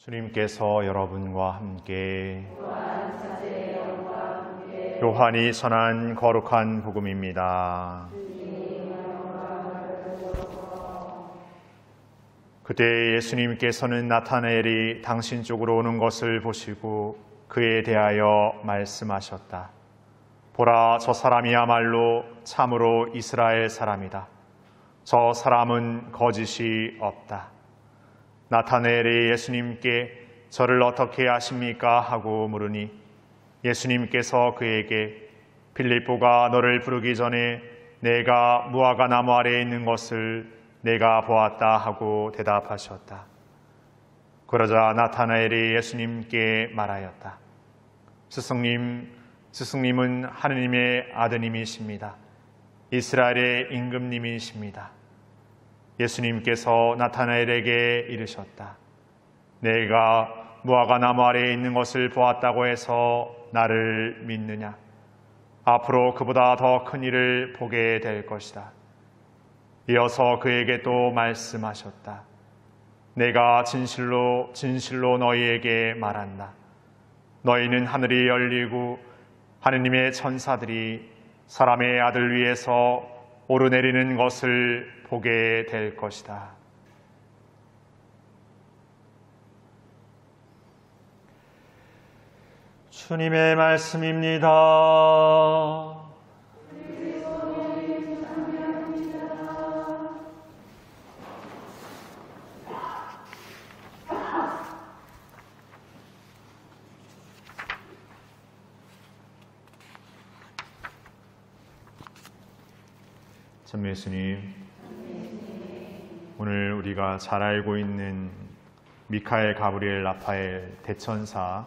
주님께서 여러분과 함께 요한이 전한 거룩한 복음입니다. 그때 예수님께서는 나타나엘이 당신 쪽으로 오는 것을 보시고 그에 대하여 말씀하셨다. 보라, 저 사람이야말로 참으로 이스라엘 사람이다. 저 사람은 거짓이 없다. 나타나엘이 예수님께 저를 어떻게 아십니까? 하고 물으니 예수님께서 그에게 빌립보가 너를 부르기 전에 내가 무화과 나무 아래에 있는 것을 내가 보았다 하고 대답하셨다. 그러자 나타나엘이 예수님께 말하였다. 스승님은 하느님의 아드님이십니다. 이스라엘의 임금님이십니다. 예수님께서 나타나엘에게 이르셨다. 내가 무화과 나무 아래에 있는 것을 보았다고 해서 나를 믿느냐? 앞으로 그보다 더 큰 일을 보게 될 것이다. 이어서 그에게 또 말씀하셨다. 내가 진실로 너희에게 말한다. 너희는 하늘이 열리고 하느님의 천사들이 사람의 아들 위에서 오르내리는 것을 보게 될 것이다. 주님의 말씀입니다. 참 예수님, 오늘 우리가 잘 알고 있는 미카엘, 가브리엘, 라파엘 대천사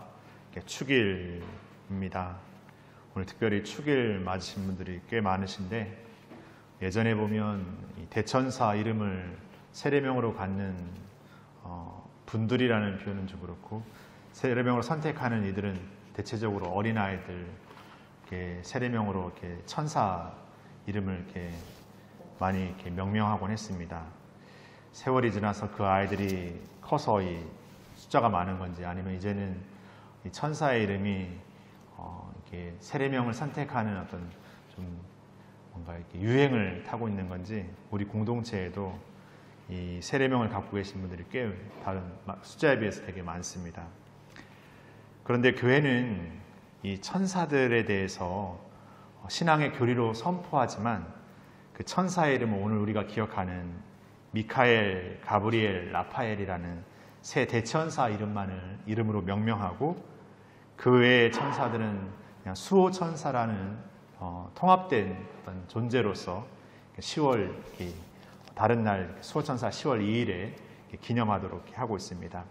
축일입니다. 오늘 특별히 축일 맞으신 분들이 꽤 많으신데, 예전에 보면 이 대천사 이름을 세례명으로 갖는 분들이라는 표현은 좀 그렇고, 세례명으로 선택하는 이들은 대체적으로 어린아이들 세례명으로 이렇게 천사 이름을 이렇게 많이 이렇게 명명하곤 했습니다. 세월이 지나서 그 아이들이 커서 이 숫자가 많은 건지, 아니면 이제는 이 천사의 이름이 이렇게 세례명을 선택하는 어떤 좀 뭔가 이렇게 유행을 타고 있는 건지, 우리 공동체에도 이 세례명을 갖고 계신 분들이 꽤 다른 숫자에 비해서 되게 많습니다. 그런데 교회는 이 천사들에 대해서 신앙의 교리로 선포하지만, 그 천사의 이름은 오늘 우리가 기억하는 미카엘, 가브리엘, 라파엘이라는 세 대천사 이름으로 명명하고, 그 외의 천사들은 그냥 수호 천사라는 통합된 어떤 존재로서 10월 다른 날 수호 천사 10월 2일에 기념하도록 하고 있습니다.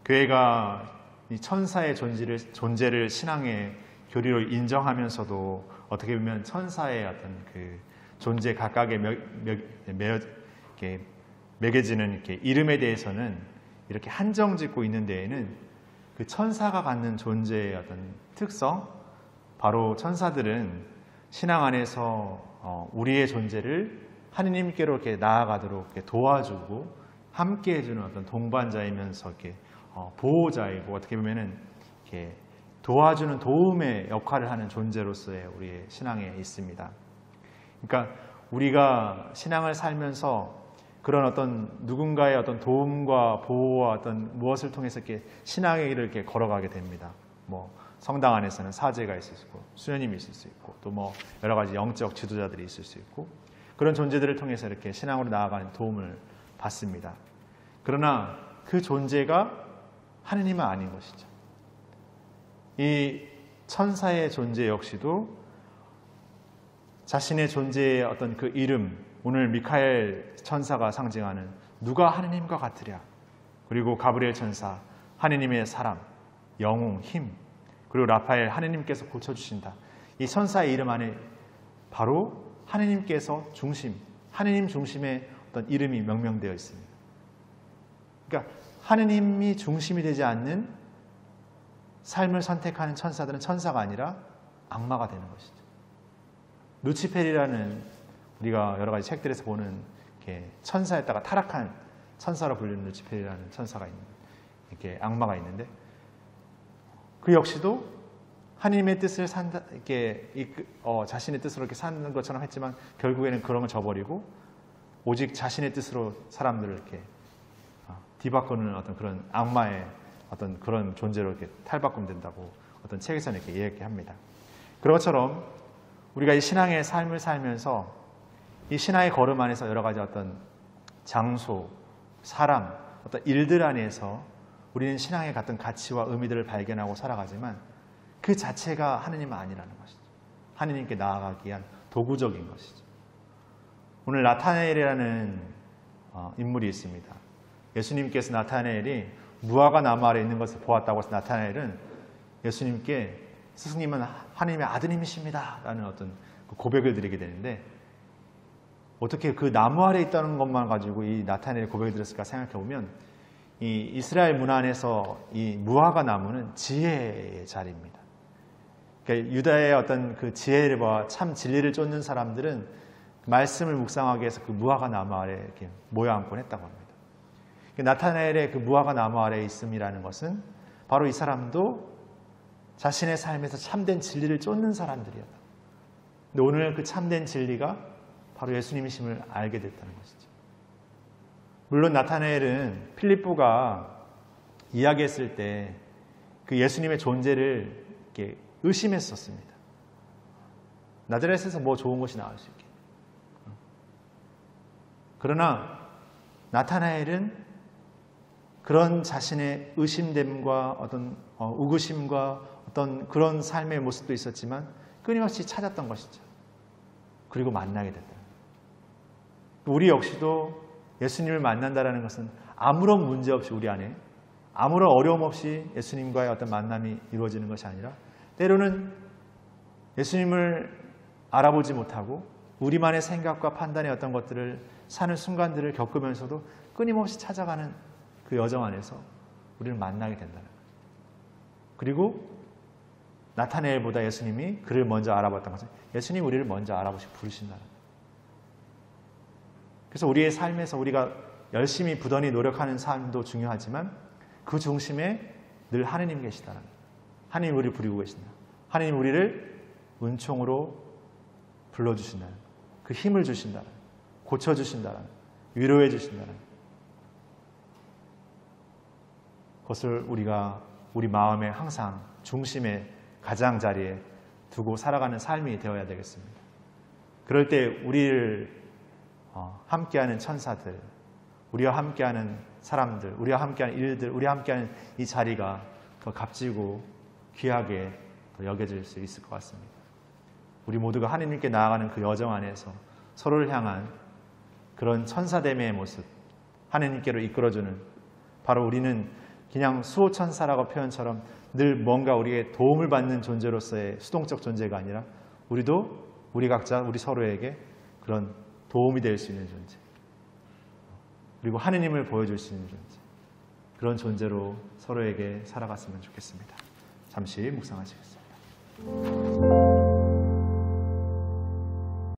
교회가 이 천사의 존재를 신앙의 교리로 인정하면서도 어떻게 보면 천사의 어떤 그 존재 각각의 매겨지는 이렇게 이름에 대해서는 이렇게 한정 짓고 있는 데에는 그 천사가 갖는 존재의 어떤 특성, 바로 천사들은 신앙 안에서 우리의 존재를 하느님께로 이렇게 나아가도록 이렇게 도와주고 함께 해주는 어떤 동반자이면서 이렇게 보호자이고, 어떻게 보면은 이렇게 도와주는 도움의 역할을 하는 존재로서의 우리의 신앙에 있습니다. 그러니까 우리가 신앙을 살면서 그런 어떤 누군가의 어떤 도움과 보호와 어떤 무엇을 통해서 이렇게 신앙의 길을 이렇게 걸어가게 됩니다. 뭐 성당 안에서는 사제가 있을 수 있고, 수녀님이 있을 수 있고, 또 뭐 여러 가지 영적 지도자들이 있을 수 있고, 그런 존재들을 통해서 이렇게 신앙으로 나아가는 도움을 받습니다. 그러나 그 존재가 하느님은 아닌 것이죠. 이 천사의 존재 역시도 자신의 존재의 어떤 그 이름, 오늘 미카엘 천사가 상징하는 누가 하느님과 같으랴, 그리고 가브리엘 천사, 하느님의 사람, 영웅, 힘, 그리고 라파엘, 하느님께서 고쳐주신다. 이 천사의 이름 안에 바로 하느님께서 중심, 하느님 중심의 어떤 이름이 명명되어 있습니다. 그러니까 하느님이 중심이 되지 않는 삶을 선택하는 천사들은 천사가 아니라 악마가 되는 것이죠. 루치페리라는 우리가 여러 가지 책들에서 보는 천사였다가 타락한 천사로 불리는 루치페리라는 천사가 있는, 이렇게 악마가 있는데 그 역시도 하나님의 뜻을 산다, 이렇게 자신의 뜻으로 이렇게 사는 것처럼 했지만 결국에는 그런 걸 저버리고 오직 자신의 뜻으로 사람들을 이렇게 뒤바꾸는 어떤 그런 악마의 어떤 그런 존재로 이렇게 탈바꿈 된다고 어떤 책에서는 이렇게 이야기합니다. 그런 것처럼 우리가 이 신앙의 삶을 살면서 이 신앙의 걸음 안에서 여러 가지 어떤 장소, 사람, 어떤 일들 안에서 우리는 신앙의 같은 가치와 의미들을 발견하고 살아가지만 그 자체가 하느님은 아니라는 것이죠. 하느님께 나아가기 위한 도구적인 것이죠. 오늘 나타나엘이라는 인물이 있습니다. 예수님께서 나타나엘이 무화과 나무 아래 있는 것을 보았다고 해서 나타나엘은 예수님께 스승님은 하나님의 아드님이십니다 라는 어떤 고백을 드리게 되는데 어떻게 그 나무 아래 있다는 것만 가지고 이 나타나엘의 고백을 드렸을까 생각해 보면 이 이스라엘 문화 안에서 이 무화과 나무는 지혜의 자리입니다. 그러니까 유다의 어떤 그 지혜와 참 진리를 쫓는 사람들은 말씀을 묵상하기 위해서 그 무화과 나무 아래 이렇게 모여 앉곤 했다고 합니다. 나타나엘의 그 무화과 나무 아래에 있음이라는 것은 바로 이 사람도 자신의 삶에서 참된 진리를 쫓는 사람들이었다. 근데 오늘 그 참된 진리가 바로 예수님이심을 알게 됐다는 것이죠. 물론 나타나엘은 필립보가 이야기했을 때 그 예수님의 존재를 이렇게 의심했었습니다. 나자렛에서 뭐 좋은 것이 나올 수 있겠냐. 그러나 나타나엘은 그런 자신의 의심됨과 어떤 의구심과 어떤 그런 삶의 모습도 있었지만 끊임없이 찾았던 것이죠. 그리고 만나게 됐다. 우리 역시도 예수님을 만난다는 것은 아무런 문제 없이 우리 안에 아무런 어려움 없이 예수님과의 어떤 만남이 이루어지는 것이 아니라 때로는 예수님을 알아보지 못하고 우리만의 생각과 판단의 어떤 것들을 사는 순간들을 겪으면서도 끊임없이 찾아가는 그 여정 안에서 우리를 만나게 된다는 거예요. 그리고 나타나엘보다 예수님이 그를 먼저 알아봤던 것은 예수님이 우리를 먼저 알아보시고 부르신다는 거예요. 그래서 우리의 삶에서 우리가 열심히 부단히 노력하는 삶도 중요하지만 그 중심에 늘 하느님 계시다는 거예요. 하느님 우리를 부리고 계신다. 하느님 우리를 은총으로 불러주신다는 거예요. 그 힘을 주신다는 거예요. 고쳐주신다는 거예요. 위로해 주신다는 거예요. 그것을 우리가 우리 마음에 항상 중심의 가장자리에 두고 살아가는 삶이 되어야 되겠습니다. 그럴 때 우리를 함께하는 천사들, 우리와 함께하는 사람들, 우리와 함께하는 일들, 우리와 함께하는 이 자리가 더 값지고 귀하게 더 여겨질 수 있을 것 같습니다. 우리 모두가 하나님께 나아가는 그 여정 안에서 서로를 향한 그런 천사됨의 모습, 하나님께로 이끌어주는, 바로 우리는 그냥 수호천사라고 표현처럼 늘 뭔가 우리의 도움을 받는 존재로서의 수동적 존재가 아니라 우리도 우리 각자 우리 서로에게 그런 도움이 될 수 있는 존재, 그리고 하느님을 보여줄 수 있는 존재, 그런 존재로 서로에게 살아갔으면 좋겠습니다. 잠시 묵상하시겠습니다.